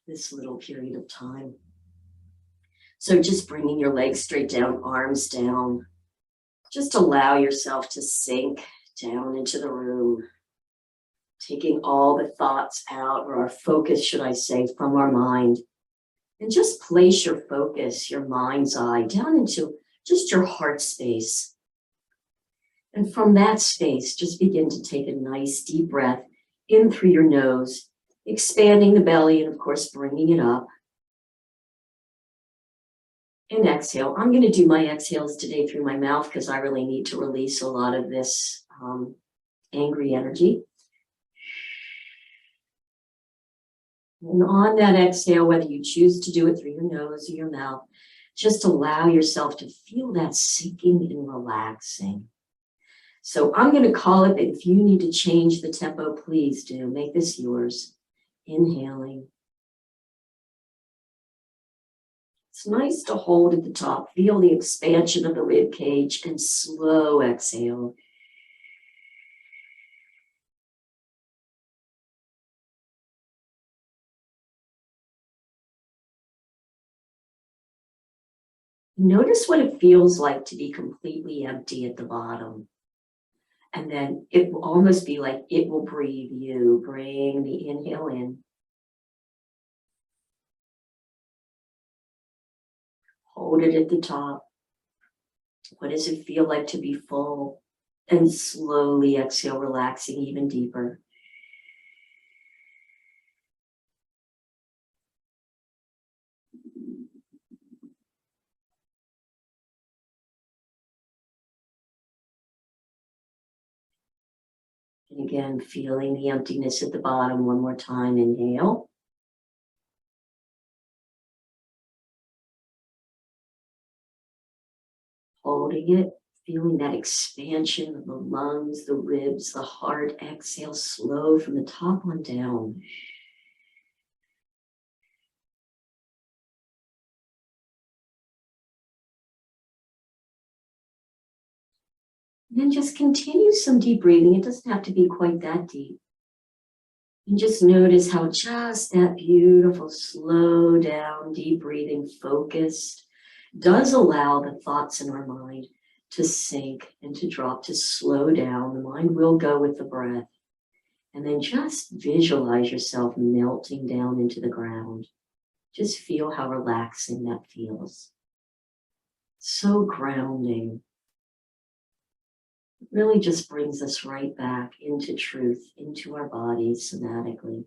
this little period of time. So just bringing your legs straight down, arms down. Just allow yourself to sink down into the room, taking all the thoughts out, or our focus, should I say, from our mind. And just place your focus, your mind's eye, down into just your heart space. And from that space, just begin to take a nice deep breath in through your nose, expanding the belly and, of course, bringing it up. And exhale. I'm going to do my exhales today through my mouth because I really need to release a lot of this angry energy. And on that exhale, whether you choose to do it through your nose or your mouth, just allow yourself to feel that sinking and relaxing. So I'm going to call it, but if you need to change the tempo, please do. Make this yours. Inhaling. It's nice to hold at the top. Feel the expansion of the rib cage and slow exhale. Notice what it feels like to be completely empty at the bottom. And then it will almost be like it will breathe you. Bring the inhale in. Hold it at the top. What does it feel like to be full? And slowly exhale, relaxing even deeper. And again, feeling the emptiness at the bottom. One more time, inhale. Holding it, feeling that expansion of the lungs, the ribs, the heart. Exhale, slow from the top on down. And then just continue some deep breathing. It doesn't have to be quite that deep. And just notice how just that beautiful, slow down, deep breathing, focused, does allow the thoughts in our mind to sink and to drop, to slow down. The mind will go with the breath. And then just visualize yourself melting down into the ground. Just feel how relaxing that feels. So grounding. It really just brings us right back into truth, into our bodies somatically,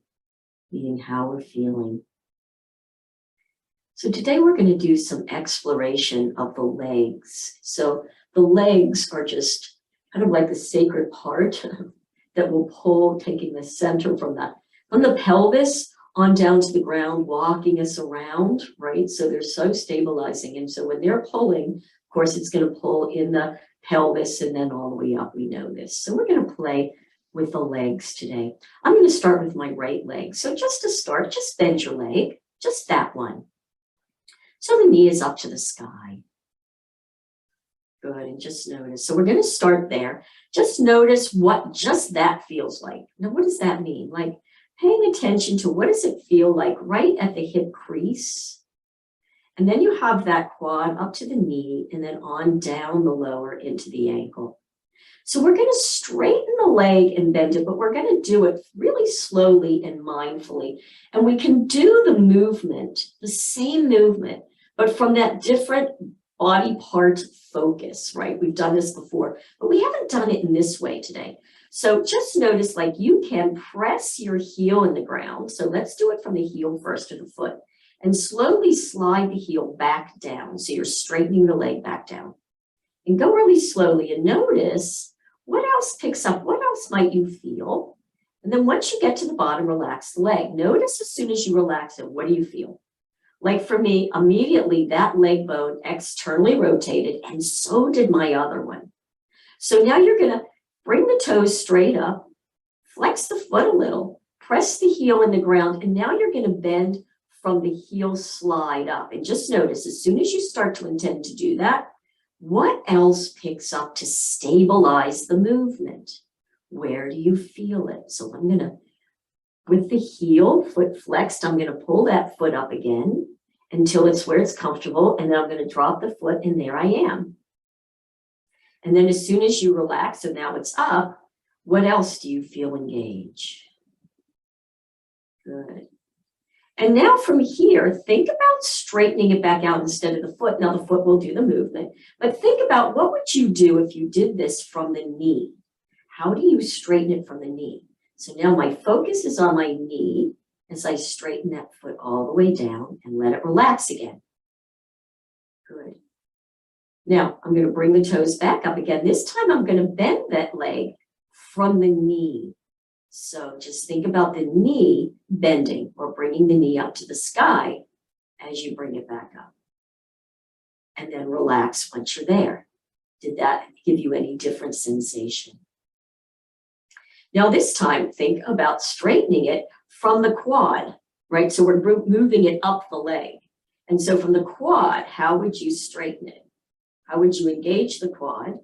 meaning how we're feeling. So today we're going to do some exploration of the legs. So the legs are just kind of like the sacred part that will pull, taking the center from the pelvis on down to the ground, walking us around, right? So they're so stabilizing. And so when they're pulling, of course, it's going to pull in the pelvis and then all the way up. We know this. So we're going to play with the legs today. I'm going to start with my right leg. So just to start, just bend your leg, just that one. So the knee is up to the sky. Good, and just notice. So we're going to start there. Just notice what just that feels like. Now, what does that mean? Like paying attention to what does it feel like right at the hip crease? And then you have that quad up to the knee and then on down the lower into the ankle. So we're going to straighten the leg and bend it, but we're going to do it really slowly and mindfully. And we can do the movement, the same movement, but from that different body part focus, right? We've done this before, but we haven't done it in this way today. So just notice, like, you can press your heel in the ground. So let's do it from the heel first to the foot and slowly slide the heel back down. So you're straightening the leg back down and go really slowly and notice what else picks up, what else might you feel? And then once you get to the bottom, relax the leg. Notice as soon as you relax it, what do you feel? Like for me, immediately that leg bone externally rotated, and so did my other one. So now you're going to bring the toes straight up, flex the foot a little, press the heel in the ground, and now you're going to bend from the heel slide up. And just notice, as soon as you start to intend to do that, what else picks up to stabilize the movement? Where do you feel it? So I'm going to with the heel, foot flexed, I'm going to pull that foot up again until it's where it's comfortable, and then I'm going to drop the foot, and there I am. And then as soon as you relax, so now it's up, what else do you feel engage? Good. And now from here, think about straightening it back out instead of the foot. Now the foot will do the movement, but think about what would you do if you did this from the knee? How do you straighten it from the knee? So now my focus is on my knee as I straighten that foot all the way down and let it relax again. Good. Now I'm going to bring the toes back up again. This time I'm going to bend that leg from the knee. So just think about the knee bending or bringing the knee up to the sky as you bring it back up. And then relax once you're there. Did that give you any different sensation? Now this time, think about straightening it from the quad, right? So we're moving it up the leg. And so from the quad, how would you straighten it? How would you engage the quad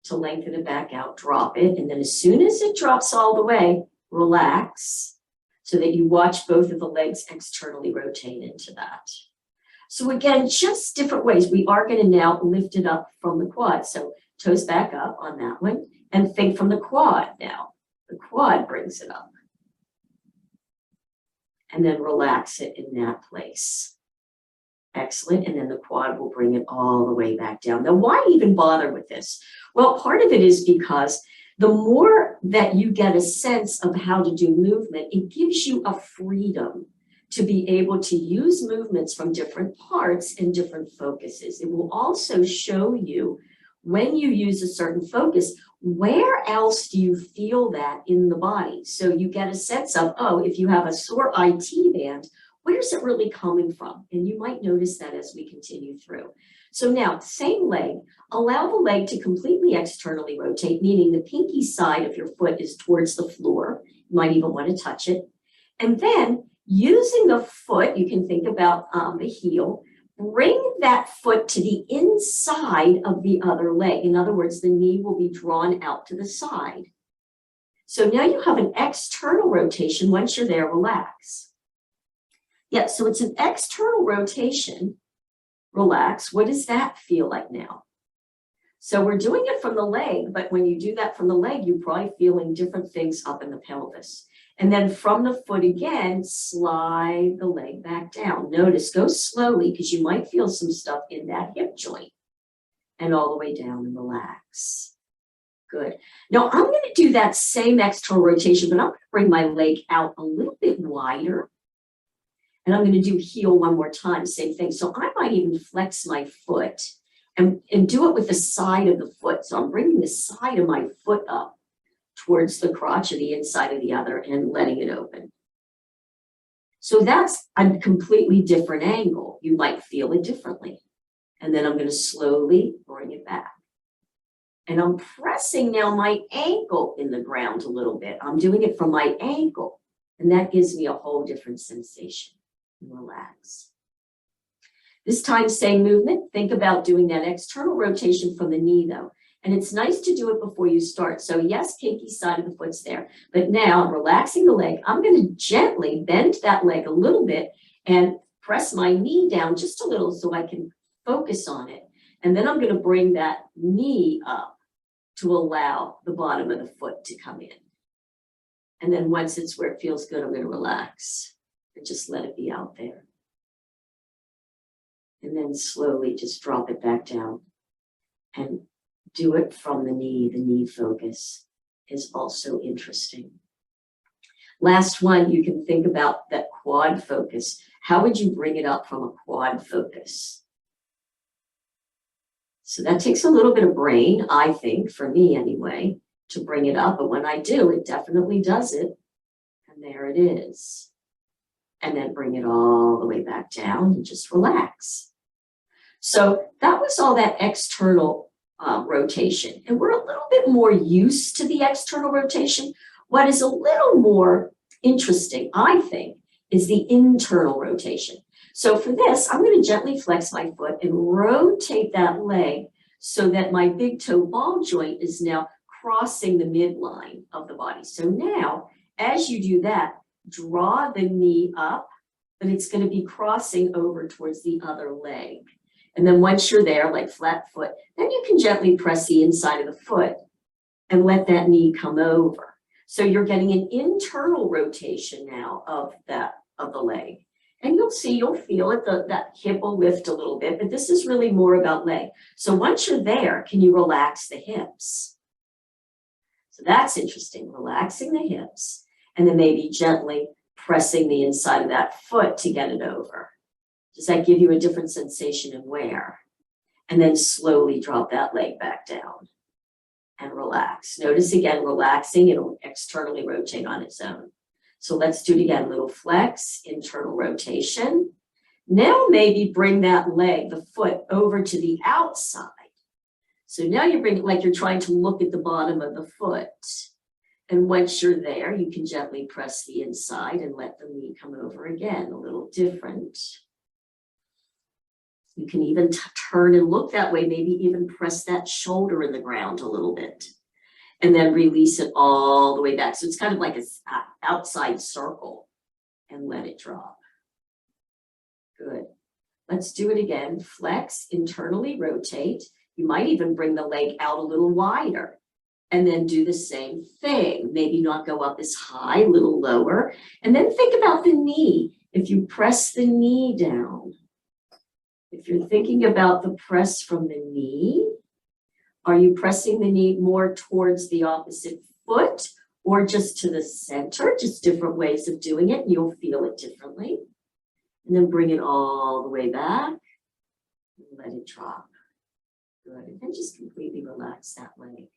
to lengthen it back out, drop it, and then as soon as it drops all the way, relax so that you watch both of the legs externally rotate into that. So again, just different ways. We are going to now lift it up from the quad. So toes back up on that one, and think from the quad now. The quad brings it up. And then relax it in that place. Excellent. And then the quad will bring it all the way back down. Now, why even bother with this? Well, part of it is because the more that you get a sense of how to do movement, it gives you a freedom to be able to use movements from different parts and different focuses. It will also show you when you use a certain focus, where else do you feel that in the body? So you get a sense of, oh, if you have a sore IT band, where's it really coming from? And you might notice that as we continue through. So now, same leg, allow the leg to completely externally rotate, meaning the pinky side of your foot is towards the floor. You might even want to touch it. And then using the foot, you can think about the heel, bring that foot to the inside of the other leg. In other words, the knee will be drawn out to the side. So now you have an external rotation. Once you're there, relax. Yeah, so it's an external rotation. Relax. What does that feel like now? So we're doing it from the leg, but when you do that from the leg, you're probably feeling different things up in the pelvis. And then from the foot again, slide the leg back down. Notice, go slowly because you might feel some stuff in that hip joint. And all the way down and relax. Good. Now I'm going to do that same external rotation, but I'm going to bring my leg out a little bit wider. And I'm going to do heel one more time, same thing. So I might even flex my foot and do it with the side of the foot. So I'm bringing the side of my foot up towards the crotch of the inside of the other and letting it open. So that's a completely different angle. You might feel it differently. And then I'm going to slowly bring it back. And I'm pressing now my ankle in the ground a little bit. I'm doing it from my ankle. And that gives me a whole different sensation. Relax. This time, same movement. Think about doing that external rotation from the knee though. And it's nice to do it before you start. So yes, pinky side of the foot's there. But now I'm relaxing the leg. I'm going to gently bend that leg a little bit and press my knee down just a little so I can focus on it. And then I'm going to bring that knee up to allow the bottom of the foot to come in. And then once it's where it feels good, I'm going to relax. And just let it be out there. And then slowly just drop it back down and do it from the knee focus is also interesting. Last one, you can think about that quad focus. How would you bring it up from a quad focus? So that takes a little bit of brain, I think, for me anyway, to bring it up. But when I do, it definitely does it. And there it is. And then bring it all the way back down and just relax. So that was all that external rotation. And we're a little bit more used to the external rotation. What is a little more interesting, I think, is the internal rotation. So for this, I'm going to gently flex my foot and rotate that leg so that my big toe ball joint is now crossing the midline of the body. So now, as you do that, draw the knee up, but it's going to be crossing over towards the other leg. And then once you're there, like flat foot, then you can gently press the inside of the foot and let that knee come over. So you're getting an internal rotation now of the leg. And you'll feel it, that hip will lift a little bit, but this is really more about leg. So once you're there, can you relax the hips? So that's interesting, relaxing the hips, and then maybe gently pressing the inside of that foot to get it over. Does that give you a different sensation and where? And then slowly drop that leg back down and relax. Notice again, relaxing, it'll externally rotate on its own. So let's do it again, little flex, internal rotation. Now maybe bring that leg, the foot, over to the outside. So now you bring it like you're trying to look at the bottom of the foot. And once you're there, you can gently press the inside and let the knee come over again, a little different. You can even turn and look that way, maybe even press that shoulder in the ground a little bit. And then release it all the way back. So it's kind of like an outside circle and let it drop. Good. Let's do it again. Flex, internally rotate. You might even bring the leg out a little wider and then do the same thing. Maybe not go up as high, a little lower. And then think about the knee. If you press the knee down, if you're thinking about the press from the knee, are you pressing the knee more towards the opposite foot or just to the center? Just different ways of doing it. You'll feel it differently. And then bring it all the way back and let it drop. Good. And then just completely relax that leg.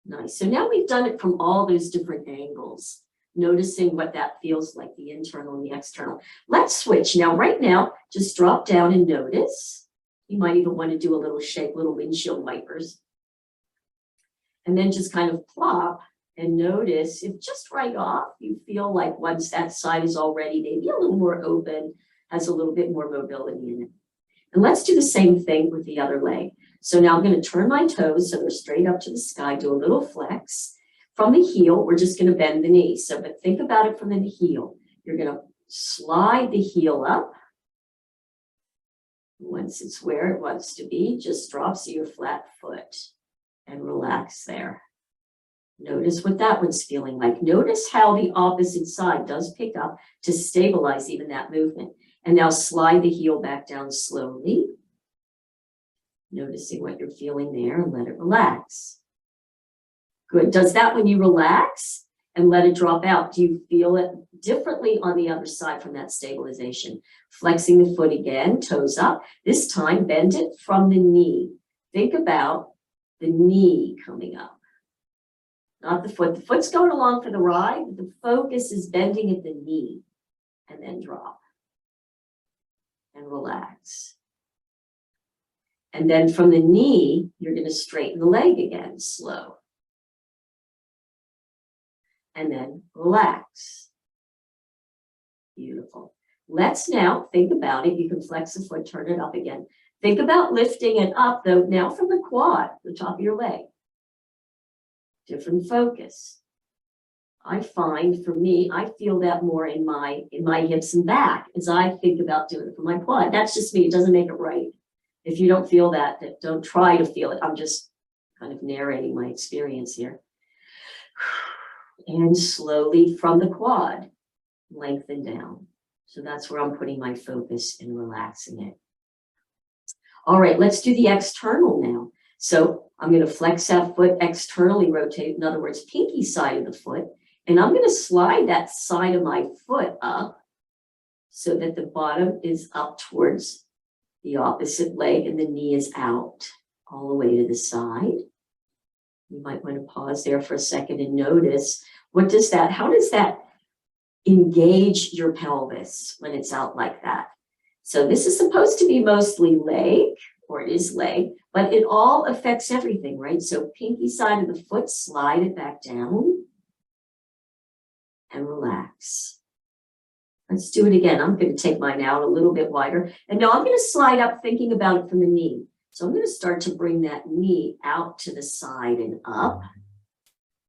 Nice. So now we've done it from all those different angles, noticing what that feels like, the internal and the external. Let's switch. Now, right now, just drop down and notice. You might even want to do a little shake, little windshield wipers. And then just kind of plop and notice if just right off, you feel like once that side is already maybe a little more open, has a little bit more mobility in it. And let's do the same thing with the other leg. So now I'm going to turn my toes so they're straight up to the sky, do a little flex. From the heel, we're just going to bend the knee. So, but think about it from the heel. You're going to slide the heel up. Once it's where it wants to be, just drop to your flat foot and relax there. Notice what that one's feeling like. Notice how the opposite side does pick up to stabilize even that movement. And now slide the heel back down slowly. Noticing what you're feeling there and let it relax. Good. Does that when you relax and let it drop out, do you feel it differently on the other side from that stabilization? Flexing the foot again, toes up. This time, bend it from the knee. Think about the knee coming up, not the foot. The foot's going along for the ride, but the focus is bending at the knee and then drop and relax. And then from the knee, you're going to straighten the leg again, slow. And then relax. Beautiful. Let's now think about it. You can flex the foot, turn it up again. Think about lifting it up, though, now from the quad, the top of your leg. Different focus. I find, for me, I feel that more in my hips and back as I think about doing it for my quad. That's just me. It doesn't make it right. If you don't feel that, don't try to feel it. I'm just kind of narrating my experience here. And slowly from the quad, lengthen down. So that's where I'm putting my focus and relaxing it. All right, let's do the external now. So I'm going to flex that foot, externally rotate, in other words, pinky side of the foot. And I'm going to slide that side of my foot up so that the bottom is up towards the opposite leg and the knee is out all the way to the side. You might want to pause there for a second and notice, how does that engage your pelvis when it's out like that? So this is supposed to be mostly leg, or it is leg, but it all affects everything, right? So pinky side of the foot, slide it back down and relax. Let's do it again. I'm going to take mine out a little bit wider. And now I'm going to slide up thinking about it from the knee. So I'm going to start to bring that knee out to the side and up.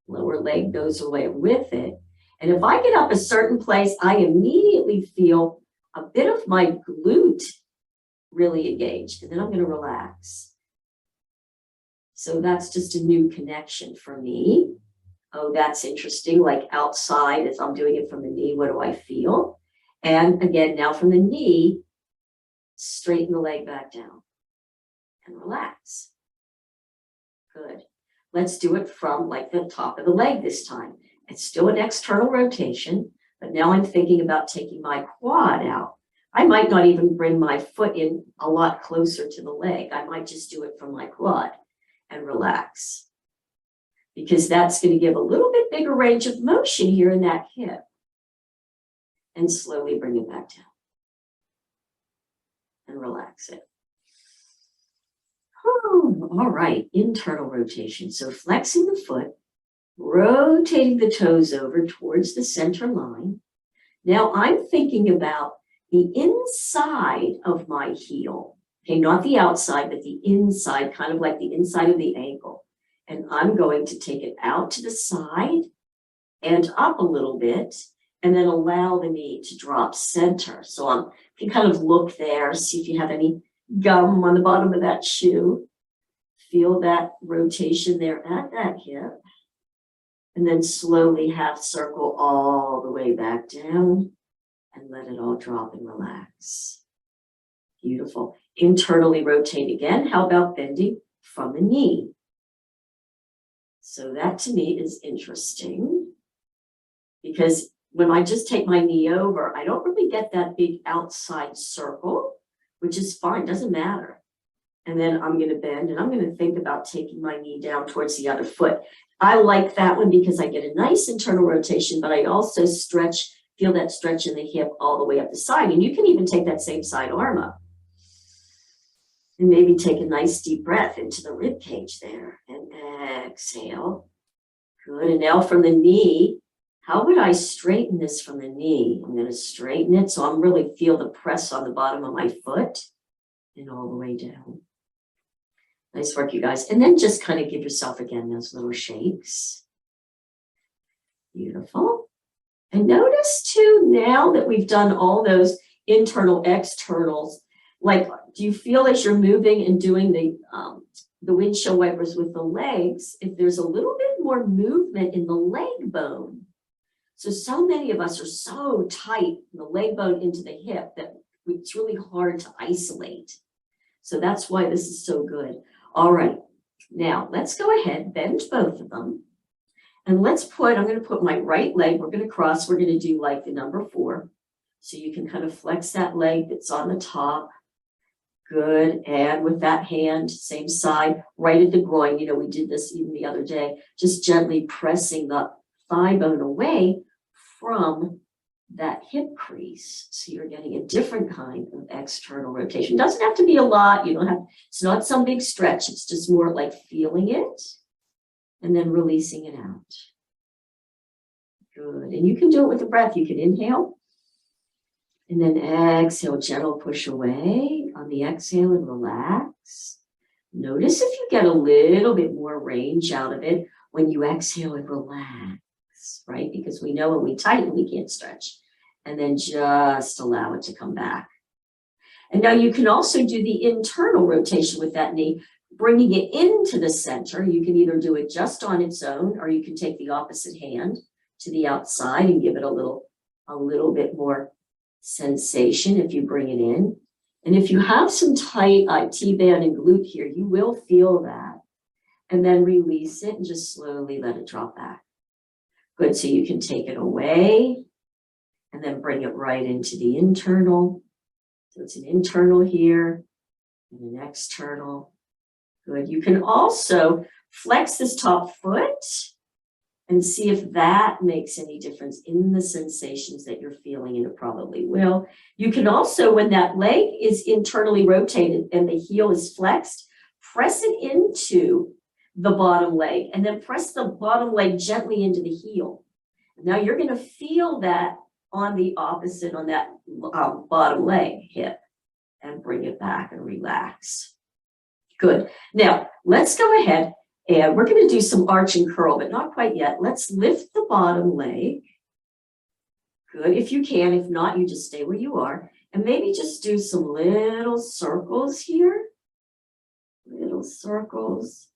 Lower leg goes away with it. And if I get up a certain place, I immediately feel a bit of my glute really engaged, and then I'm going to relax. So that's just a new connection for me. Oh, that's interesting. Like outside, as I'm doing it from the knee, what do I feel? And again, now from the knee, straighten the leg back down and relax. Good. Let's do it from like the top of the leg this time. It's still an external rotation, but now I'm thinking about taking my quad out. I might not even bring my foot in a lot closer to the leg. I might just do it from my quad and relax, because that's going to give a little bit bigger range of motion here in that hip. And slowly bring it back down and relax it. Oh, all right, internal rotation. So flexing the foot, rotating the toes over towards the center line. Now I'm thinking about the inside of my heel. Okay, not the outside, but the inside, kind of like the inside of the ankle. And I'm going to take it out to the side and up a little bit, and then allow the knee to drop center. So you can kind of look there, see if you have any gum on the bottom of that shoe. Feel that rotation there at that hip. And then slowly half circle all the way back down and let it all drop and relax. Beautiful. Internally rotate again. How about bending from the knee? So that to me is interesting, because when I just take my knee over, I don't really get that big outside circle, which is fine, doesn't matter. And then I'm going to bend, and I'm going to think about taking my knee down towards the other foot. I like that one because I get a nice internal rotation, but I also feel that stretch in the hip all the way up the side. And you can even take that same side arm up. And maybe take a nice deep breath into the rib cage there and exhale. Good. And now from the knee, how would I straighten this from the knee? I'm going to straighten it so I'm really feel the press on the bottom of my foot and all the way down. Nice work, you guys. And then just kind of give yourself again those little shakes. Beautiful. And notice too, now that we've done all those internal, externals, like, do you feel as you're moving and doing the windshield wipers with the legs, if there's a little bit more movement in the leg bone? So many of us are so tight, the leg bone into the hip, that it's really hard to isolate. So that's why this is so good. All right, now let's go ahead, bend both of them. And I'm going to put my right leg, we're going to cross, we're going to do like the number 4. So you can kind of flex that leg that's on the top. Good. And with that hand, same side, right at the groin. You know, we did this even the other day, just gently pressing the thigh bone away from that hip crease. So you're getting a different kind of external rotation. Doesn't have to be a lot. It's not some big stretch. It's just more like feeling it and then releasing it out. Good. And you can do it with the breath. You can inhale. And then exhale, gentle push away on the exhale and relax. Notice if you get a little bit more range out of it when you exhale and relax, right? Because we know when we tighten, we can't stretch. And then just allow it to come back. And now you can also do the internal rotation with that knee, bringing it into the center. You can either do it just on its own, or you can take the opposite hand to the outside and give it a little bit more sensation if you bring it in. And if you have some tight T-band and glute here, you will feel that. And then release it and just slowly let it drop back. Good, so you can take it away and then bring it right into the internal. So it's an internal here and an external. Good, you can also flex this top foot and see if that makes any difference in the sensations that you're feeling, and it probably will. You can also, when that leg is internally rotated and the heel is flexed, press it into the bottom leg and then press the bottom leg gently into the heel. Now you're going to feel that on the opposite, on that bottom leg hip, and bring it back and relax. Good. Now let's go ahead. And we're going to do some arch and curl, but not quite yet. Let's lift the bottom leg Good, if you can. If not, you just stay where you are. And maybe just do some little circles here. Little circles.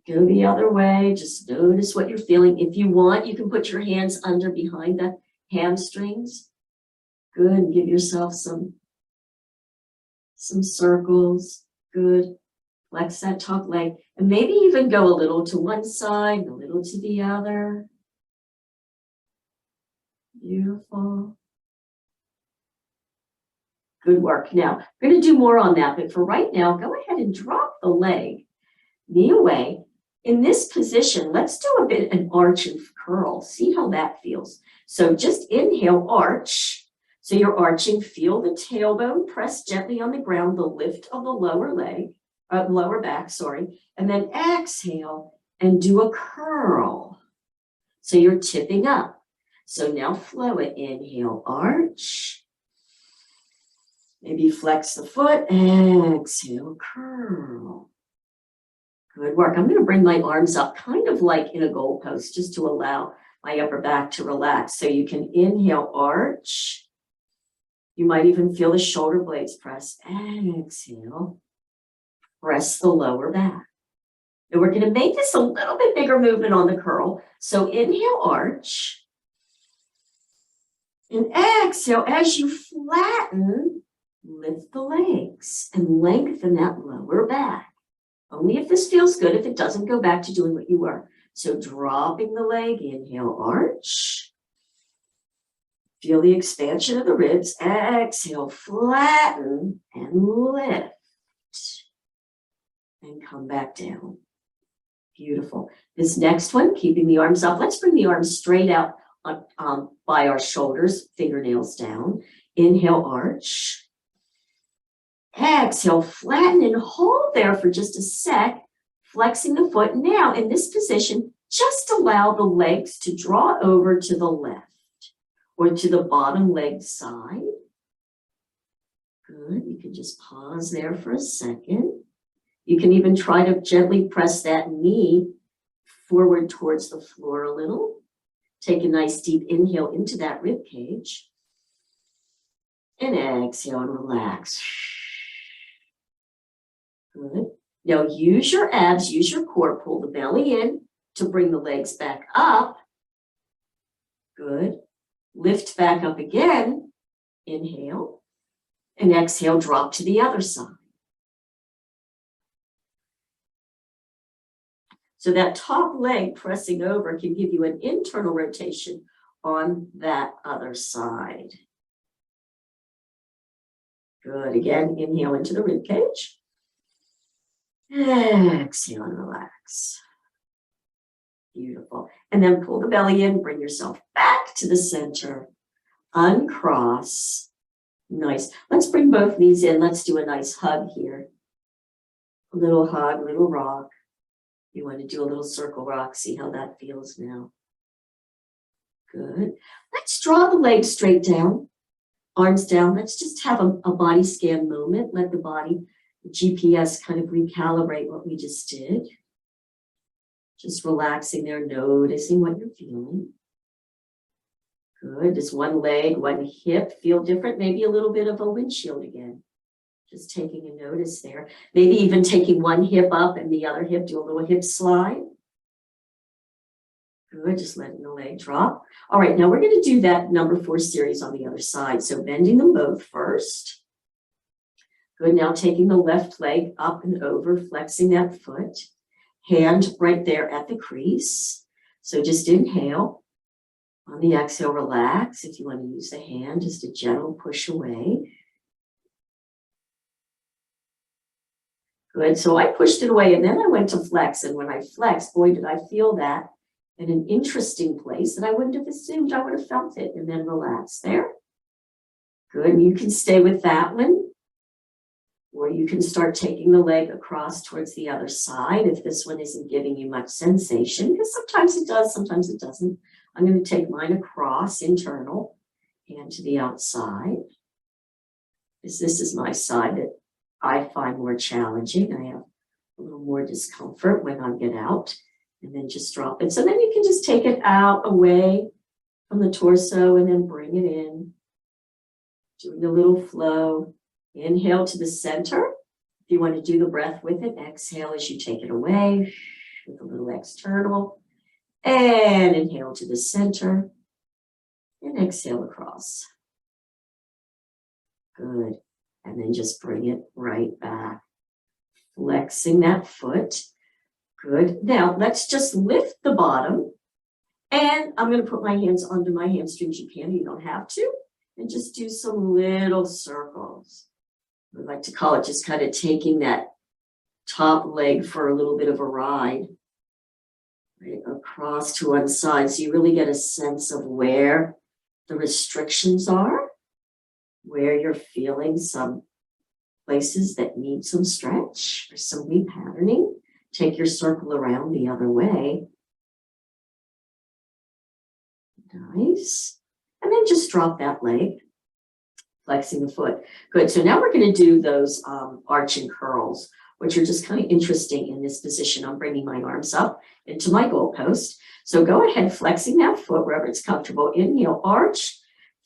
Go the other way. Just notice what you're feeling. If you want, you can put your hands under behind the hamstrings. Good. Give yourself some circles. Good. Flex that top leg. And maybe even go a little to one side, a little to the other. Beautiful. Good work. Now, we're going to do more on that, but for right now, go ahead and drop the leg, knee away. In this position, let's do a bit an arch and curl. See how that feels. So just inhale, arch. So you're arching, feel the tailbone press gently on the ground, the lift of the lower leg, lower back, sorry. And then exhale and do a curl. So you're tipping up. So now flow it. Inhale, arch. Maybe flex the foot. Exhale, curl. Good work. I'm going to bring my arms up kind of like in a goalpost just to allow my upper back to relax. So you can inhale, arch. You might even feel the shoulder blades press. Exhale. Press the lower back. And we're going to make this a little bit bigger movement on the curl. So inhale, arch. And exhale, as you flatten, lift the legs and lengthen that lower back. Only if this feels good. If it doesn't, go back to doing what you were. So dropping the leg, inhale, arch. Feel the expansion of the ribs. Exhale, flatten and lift. And come back down. Beautiful. This next one, keeping the arms up. Let's bring the arms straight out by our shoulders, fingernails down. Inhale, arch. Exhale, flatten and hold there for just a sec, flexing the foot. Now, in this position, just allow the legs to draw over to the left or to the bottom leg side. Good. You can just pause there for a second. You can even try to gently press that knee forward towards the floor a little. Take a nice deep inhale into that rib cage. And exhale and relax. Good. Now use your abs, use your core, pull the belly in to bring the legs back up. Good. Lift back up again. Inhale. And exhale, drop to the other side. So that top leg pressing over can give you an internal rotation on that other side. Good. Again, inhale into the rib cage. Exhale and relax. Beautiful. And then pull the belly in, bring yourself back to the center. Uncross. Nice. Let's bring both knees in. Let's do a nice hug here. A little hug, little rock. You want to do a little circle rock. See how that feels now. Good. Let's draw the legs straight down. Arms down. Let's just have a body scan moment. Let the body, the GPS, kind of recalibrate what we just did. Just relaxing there, noticing what you're feeling. Good. Does one leg, one hip feel different? Maybe a little bit of a windshield again. Just taking a notice there. Maybe even taking one hip up and the other hip, do a little hip slide. Good, just letting the leg drop. All right, now we're going to do that number 4 series on the other side. So bending them both first. Good, now taking the left leg up and over, flexing that foot. Hand right there at the crease. So just inhale. On the exhale, relax. If you want to use the hand, just a gentle push away. Good, so I pushed it away and then I went to flex. And when I flexed, boy, did I feel that in an interesting place that I wouldn't have assumed I would have felt it. And then relax there. Good, you can stay with that one. Or you can start taking the leg across towards the other side if this one isn't giving you much sensation, because sometimes it does, sometimes it doesn't. I'm going to take mine across, internal, and to the outside. Because this is my side that I find more challenging. I have a little more discomfort when I get out, and then just drop it. So then you can just take it out, away, from the torso and then bring it in. Doing a little flow. Inhale to the center. If you want to do the breath with it, exhale as you take it away with a little external. And inhale to the center. And exhale across. Good. And then just bring it right back. Flexing that foot. Good. Now let's just lift the bottom. And I'm going to put my hands under my hamstrings. You can, you don't have to. And just do some little circles. I like to call it just kind of taking that top leg for a little bit of a ride. Right across to one side. So you really get a sense of where the restrictions are, where you're feeling some places that need some stretch or some repatterning. Take your circle around the other way. Nice. And then just drop that leg, flexing the foot. Good. So now we're going to do those arching curls, which are just kind of interesting in this position. I'm bringing my arms up into my goalpost. So go ahead, flexing that foot wherever it's comfortable. Inhale, arch,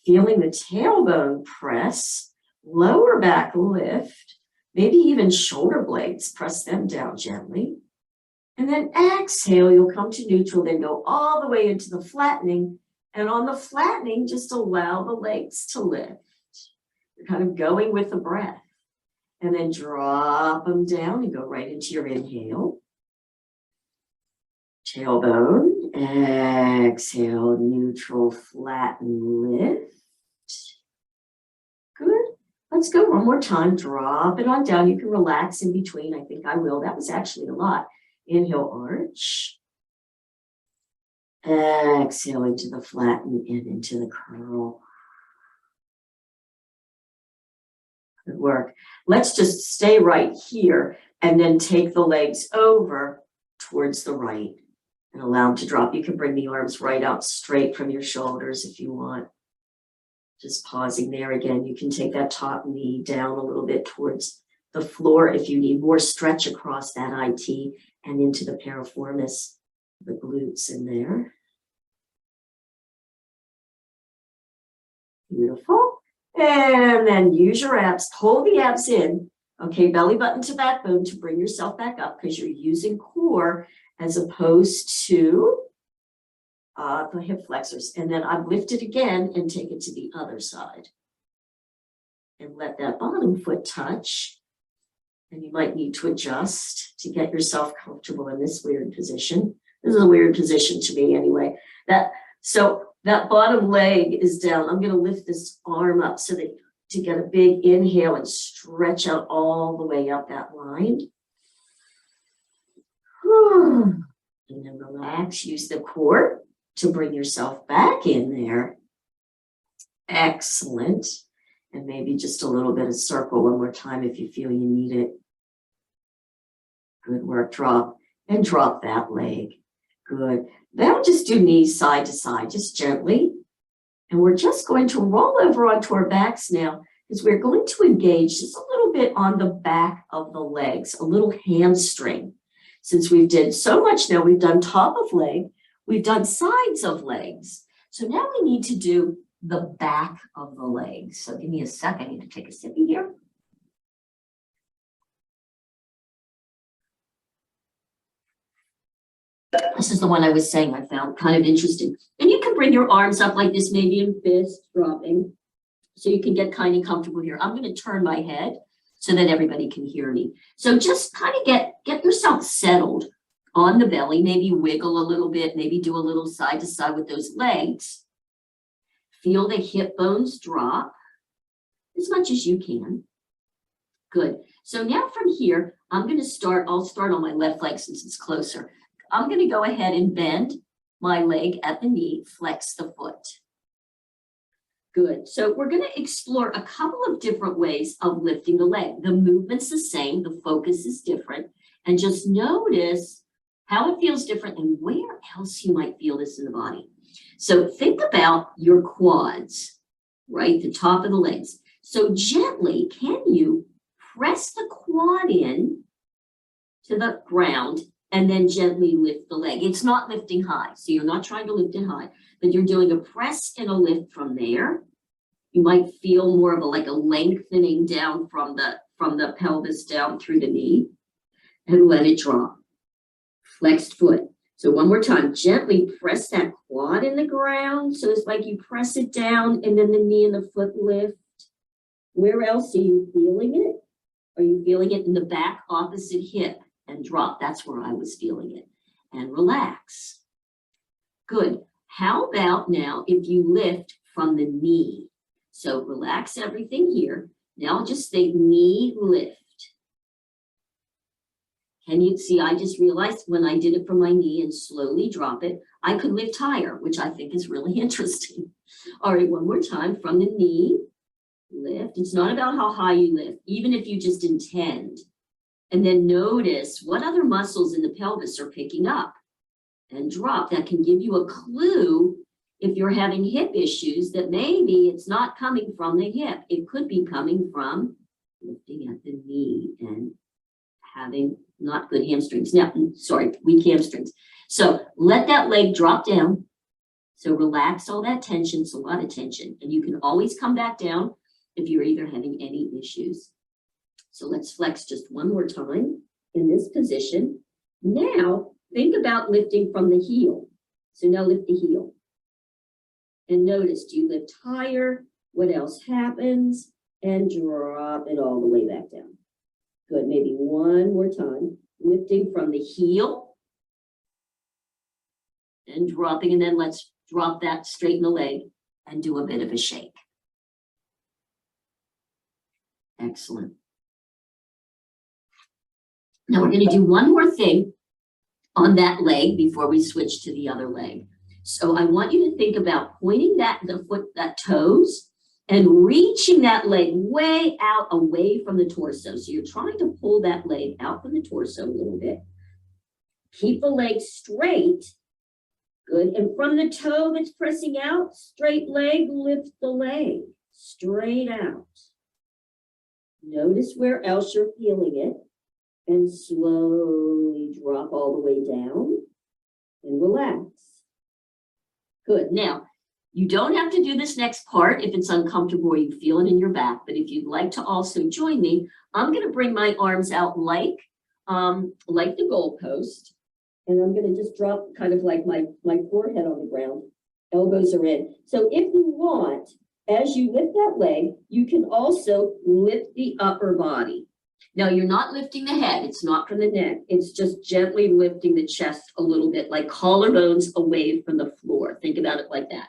feeling the tailbone press, lower back lift, maybe even shoulder blades, press them down gently. And then exhale, you'll come to neutral, then go all the way into the flattening. And on the flattening, just allow the legs to lift. You're kind of going with the breath. And then drop them down and go right into your inhale. Tailbone, exhale, neutral, flatten, lift. Good. Let's go one more time. Drop it on down. You can relax in between. I think I will. That was actually a lot. Inhale, arch. Exhale into the flatten and into the curl. Good work. Let's just stay right here and then take the legs over towards the right and allow them to drop. You can bring the arms right out straight from your shoulders if you want. Just pausing there again. You can take that top knee down a little bit towards the floor if you need more stretch across that IT and into the piriformis, the glutes in there. Beautiful. And then use your abs, hold the abs in, okay, belly button to backbone to bring yourself back up because you're using core as opposed to the hip flexors. And then I've lifted again and take it to the other side. And let that bottom foot touch. And you might need to adjust to get yourself comfortable in this weird position. This is a weird position to me anyway. So that bottom leg is down. I'm going to lift this arm up so that to get a big inhale and stretch out all the way up that line. And then relax. Use the core to bring yourself back in there. Excellent. And maybe just a little bit of circle one more time if you feel you need it. Good work. Drop and drop that leg. Good. Now just do knees side to side, just gently. And we're just going to roll over onto our backs now because we're going to engage just a little bit on the back of the legs, a little hamstring. Since we've did so much now, we've done top of leg, we've done sides of legs. So now we need to do the back of the legs. So give me a sec, I need to take a sippy here. This is the one I was saying I found kind of interesting. And you can bring your arms up like this, maybe in fist, dropping. So you can get kind of comfortable here. I'm going to turn my head so that everybody can hear me. So just kind of get yourself settled on the belly, maybe wiggle a little bit, maybe do a little side to side with those legs. Feel the hip bones drop as much as you can. Good. So now from here, I'll start on my left leg since it's closer. I'm going to go ahead and bend my leg at the knee, flex the foot. Good. So we're going to explore a couple of different ways of lifting the leg. The movement's the same, the focus is different, and just notice how it feels different and where else you might feel this in the body. So think about your quads, right? The top of the legs. So gently, can you press the quad in to the ground and then gently lift the leg. It's not lifting high, so you're not trying to lift it high, but you're doing a press and a lift from there. You might feel more of a like a lengthening down from the pelvis down through the knee, and let it drop. Flexed foot. So one more time, gently press that quad in the ground. So it's like you press it down and then the knee and the foot lift. Where else are you feeling it? Are you feeling it in the back opposite hip and drop? That's where I was feeling it. And relax. Good. How about now if you lift from the knee? So relax everything here. Now just think knee lift. Can you see, I just realized when I did it from my knee and slowly drop it, I could lift higher, which I think is really interesting. All right, one more time from the knee, lift. It's not about how high you lift, even if you just intend. And then notice what other muscles in the pelvis are picking up and drop. That can give you a clue if you're having hip issues that maybe it's not coming from the hip. It could be coming from lifting at the knee and having not good hamstrings. Now, sorry, weak hamstrings. So let that leg drop down. So relax all that tension. It's a lot of tension. And you can always come back down if you're either having any issues. So let's flex just one more time in this position. Now, think about lifting from the heel. So now lift the heel. And notice, do you lift higher? What else happens? And drop it all the way back down. Good, maybe one more time. Lifting from the heel and dropping, and then let's drop that, straighten the leg and do a bit of a shake. Excellent. Now we're going to do one more thing on that leg before we switch to the other leg. So I want you to think about pointing the foot, that toes, and reaching that leg way out away from the torso. So you're trying to pull that leg out from the torso a little bit. Keep the leg straight. Good. And from the toe that's pressing out, straight leg, lift the leg straight out. Notice where else you're feeling it. And slowly drop all the way down and relax. Good. Now, you don't have to do this next part if it's uncomfortable or you feel it in your back, but if you'd like to also join me, I'm going to bring my arms out like the goalpost, and I'm going to just drop kind of like my forehead on the ground. Elbows are in. So if you want, as you lift that leg, you can also lift the upper body. Now, you're not lifting the head. It's not from the neck. It's just gently lifting the chest a little bit, like collarbones away from the floor. Think about it like that.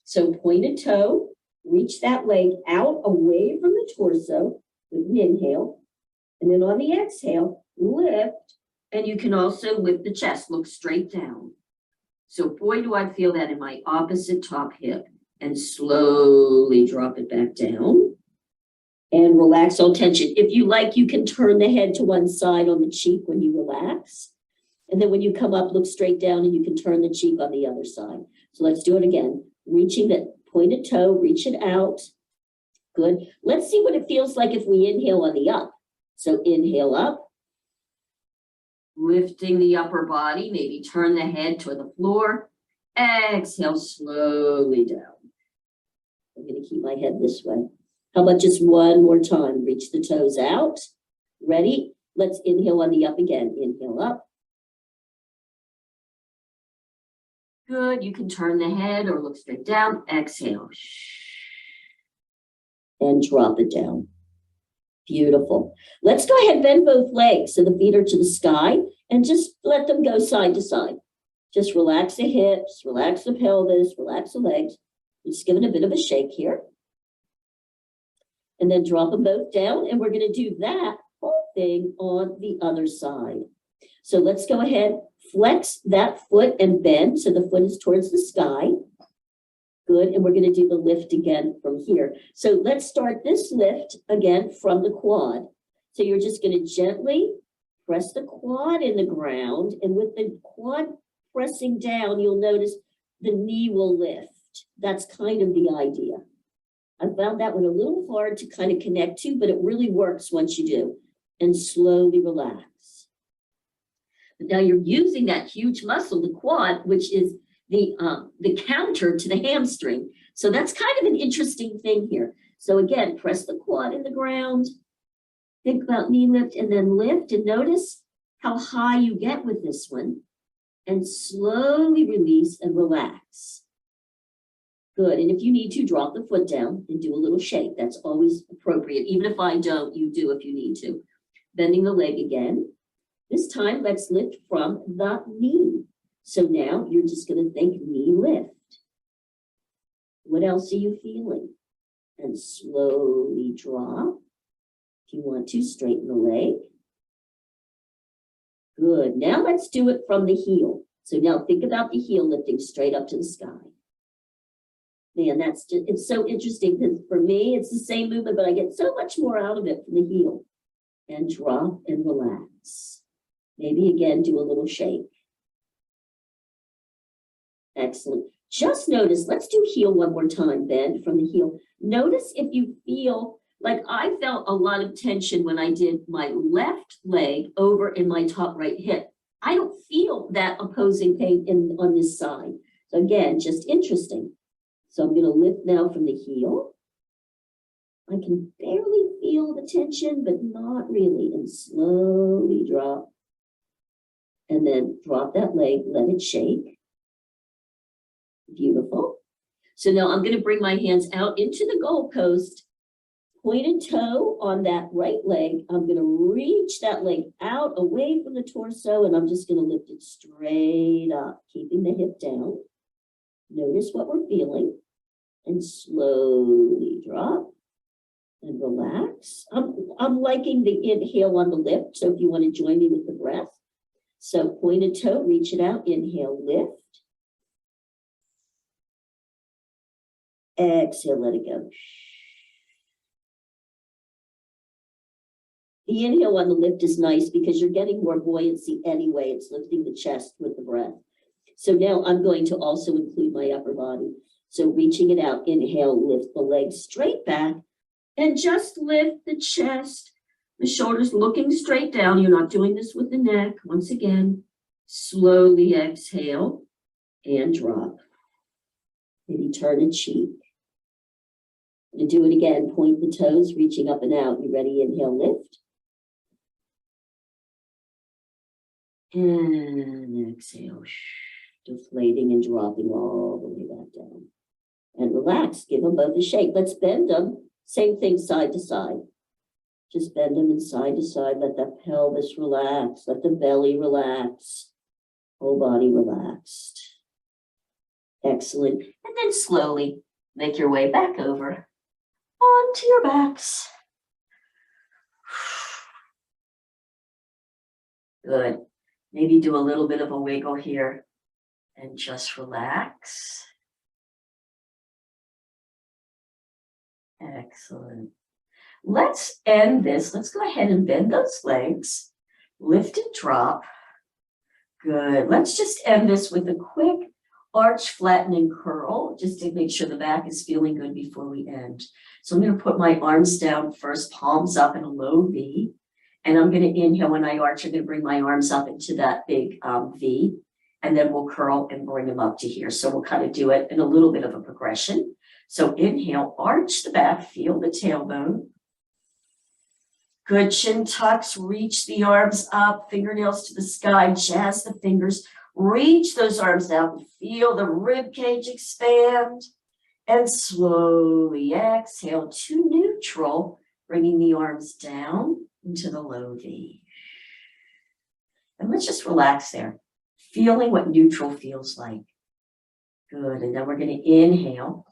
So pointed toe, reach that leg out away from the torso with an inhale. And then on the exhale, lift. And you can also lift the chest, look straight down. So boy, do I feel that in my opposite top hip. And slowly drop it back down. And relax all tension. If you like, you can turn the head to one side on the cheek when you relax. And then when you come up, look straight down and you can turn the cheek on the other side. So let's do it again. Reaching that pointed toe, reach it out. Good. Let's see what it feels like if we inhale on the up. So inhale up. Lifting the upper body, maybe turn the head to the floor. Exhale slowly down. I'm going to keep my head this way. How about just one more time? Reach the toes out. Ready? Let's inhale on the up again. Inhale up. Good. You can turn the head or look straight down. Exhale. And drop it down. Beautiful. Let's go ahead and bend both legs so the feet are to the sky and just let them go side to side. Just relax the hips, relax the pelvis, relax the legs. We're just giving a bit of a shake here. And then drop them both down. And we're going to do that whole thing on the other side. So let's go ahead, flex that foot and bend so the foot is towards the sky. Good. And we're going to do the lift again from here. So let's start this lift again from the quad. So you're just going to gently press the quad in the ground. And with the quad pressing down, you'll notice the knee will lift. That's kind of the idea. I found that one a little hard to kind of connect to, but it really works once you do. And slowly relax. Now you're using that huge muscle, the quad, which is the counter to the hamstring. So that's kind of an interesting thing here. So again, press the quad in the ground, think about knee lift and then lift, and notice how high you get with this one, and slowly release and relax. Good, and if you need to, drop the foot down and do a little shake. That's always appropriate. Even if I don't, you do if you need to. Bending the leg again. This time, let's lift from the knee. So now you're just going to think knee lift. What else are you feeling? And slowly drop. If you want to, straighten the leg. Good. Now let's do it from the heel. So now think about the heel lifting straight up to the sky. Man, that's just, it's so interesting because for me, it's the same movement, but I get so much more out of it from the heel. And drop and relax. Maybe again, do a little shake. Excellent. Just notice, let's do heel one more time, bend from the heel. Notice if you feel, like I felt a lot of tension when I did my left leg over in my top right hip. I don't feel that opposing pain on this side. So again, just interesting. So I'm going to lift now from the heel. I can barely feel the tension, but not really. And slowly drop. And then drop that leg, let it shake. Beautiful. So now I'm going to bring my hands out into the goalpost, pointed toe on that right leg. I'm going to reach that leg out away from the torso, and I'm just going to lift it straight up, keeping the hip down. Notice what we're feeling, and slowly drop and relax. I'm liking the inhale on the lift, so if you want to join me with the breath. So pointed toe, reach it out, inhale, lift. Exhale, let it go. The inhale on the lift is nice because you're getting more buoyancy anyway. It's lifting the chest with the breath. So now I'm going to also include my upper body. So reaching it out, inhale, lift the legs straight back and just lift the chest. The shoulders looking straight down. You're not doing this with the neck. Once again, slowly exhale and drop. Maybe turn a cheek. And do it again. Point the toes, reaching up and out. You ready? Inhale, lift. And exhale, deflating and dropping all the way back down. And relax. Give them both a shake. Let's bend them. Same thing, side to side. Just bend them and side to side. Let that pelvis relax. Let the belly relax. Whole body relaxed. Excellent. And then slowly make your way back over onto your backs. Good. Maybe do a little bit of a wiggle here and just relax. Excellent. Let's end this. Let's go ahead and bend those legs. Lift and drop. Good. Let's just end this with a quick arch, flatten, and curl, just to make sure the back is feeling good before we end. So I'm going to put my arms down first, palms up in a low V. And I'm going to inhale when I arch. I'm going to bring my arms up into that big V. And then we'll curl and bring them up to here. So we'll kind of do it in a little bit of a progression. So inhale, arch the back, feel the tailbone. Good, chin tucks, reach the arms up, fingernails to the sky, jazz the fingers, reach those arms down, feel the rib cage expand, and slowly exhale to neutral, bringing the arms down into the low V. And let's just relax there, feeling what neutral feels like. Good, and then we're going to inhale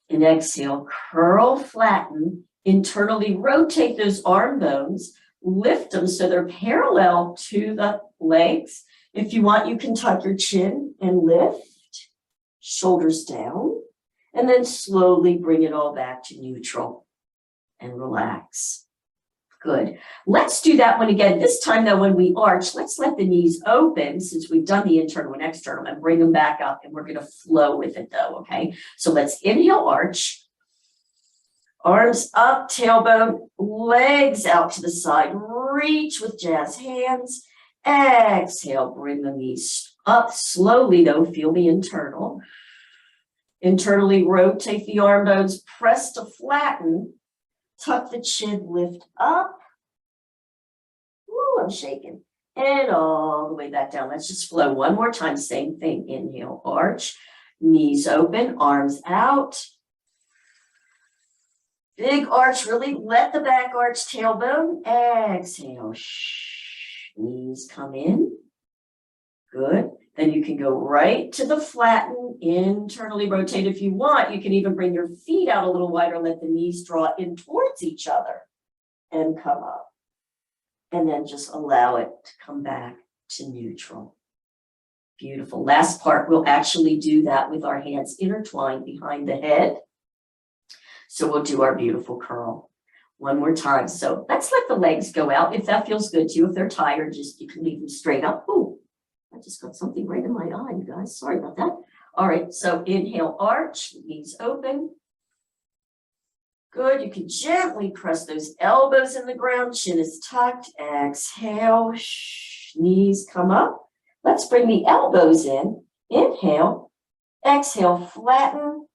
and exhale, curl, flatten, internally rotate those arm bones, lift them so they're parallel to the legs. If you want, you can tuck your chin and lift, shoulders down, and then slowly bring it all back to neutral and relax. Good. Let's do that one again. This time, though, when we arch, let's let the knees open since we've done the internal and external and bring them back up, and we're going to flow with it, though, okay? So let's inhale, arch. Arms up, tailbone, legs out to the side. Reach with jazz hands. Exhale, bring the knees up slowly though, feel the internal. Internally rotate the arm bones, press to flatten, tuck the chin, lift up. Ooh, I'm shaking. And all the way back down. Let's just flow one more time. Same thing. Inhale, arch, knees open, arms out. Big arch, really let the back arch, tailbone. Exhale, knees come in. Good. Then you can go right to the flatten, internally rotate if you want. You can even bring your feet out a little wider, let the knees draw in towards each other and come up. And then just allow it to come back to neutral. Beautiful. Last part, we'll actually do that with our hands intertwined behind the head. So we'll do our beautiful curl one more time. So let's let the legs go out. If that feels good to you, if they're tired, just you can leave them straight up. Ooh, I just got something right in my eye, you guys. Sorry about that. All right, so inhale, arch, knees open. Good, you can gently press those elbows in the ground, chin is tucked. Exhale, knees come up. Let's bring the elbows in. Inhale, exhale, flatten,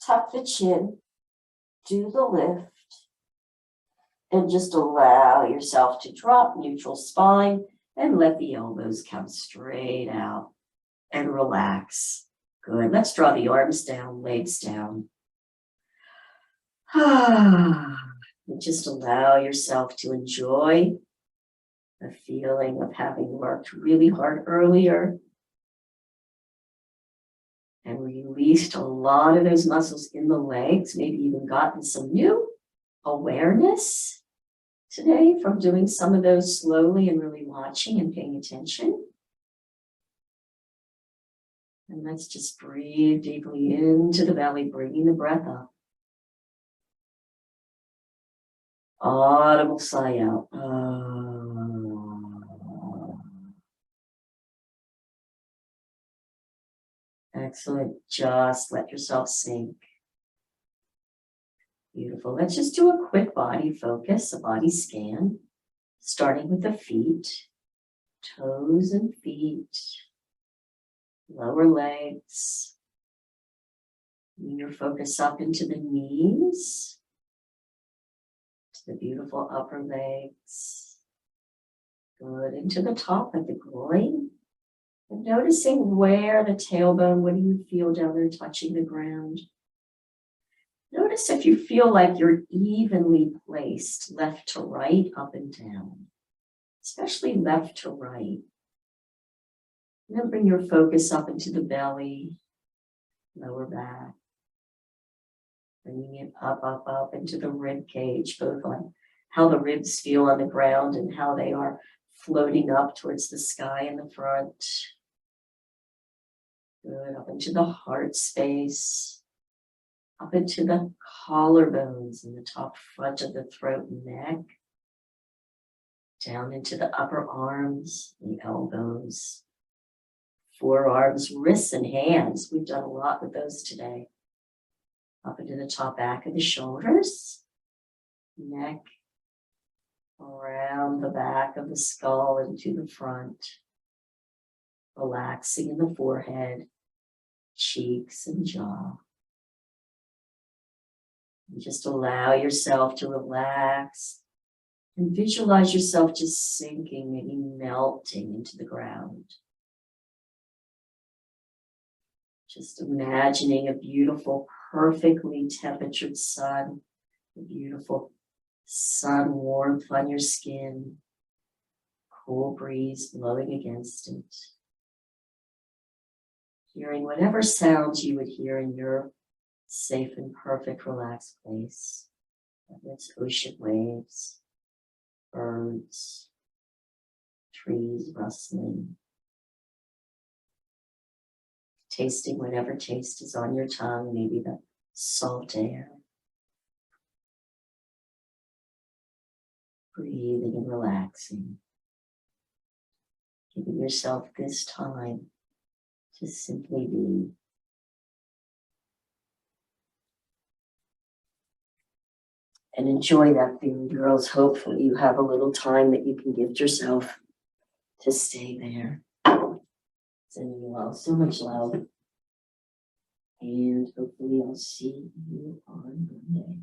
tuck the chin, do the lift, and just allow yourself to drop neutral spine and let the elbows come straight out and relax. Good, let's draw the arms down, legs down. And just allow yourself to enjoy the feeling of having worked really hard earlier and released a lot of those muscles in the legs, maybe even gotten some new awareness today from doing some of those slowly and really watching and paying attention. And let's just breathe deeply into the belly, bringing the breath up. Audible sigh out. Excellent. Just let yourself sink. Beautiful. Let's just do a quick body focus, a body scan, starting with the feet, toes and feet, lower legs. Bring your focus up into the knees. The beautiful upper legs. Good, into the top of the groin. And noticing where the tailbone, what do you feel down there touching the ground? Notice if you feel like you're evenly placed, left to right, up and down, especially left to right. And then bring your focus up into the belly, lower back. Bringing it up, up, up into the rib cage, both on how the ribs feel on the ground and how they are floating up towards the sky in the front. Good, up into the heart space, up into the collarbones and the top front of the throat and neck, down into the upper arms, the elbows, forearms, wrists, and hands. We've done a lot with those today. Up into the top back of the shoulders, neck, around the back of the skull into the front, relaxing in the forehead, cheeks, and jaw. And just allow yourself to relax and visualize yourself just sinking, maybe melting into the ground. Just imagining a beautiful, perfectly temperatured sun, the beautiful sun warmth on your skin, cool breeze blowing against it. Hearing whatever sounds you would hear in your safe and perfect relaxed place, whether it's ocean waves, birds, trees rustling, tasting whatever taste is on your tongue, maybe the salt air. Breathing and relaxing. Giving yourself this time to simply be. And enjoy that feeling, girls. Hopefully you have a little time that you can give yourself to stay there. Sending you all so much love. And hopefully I'll see you on Monday.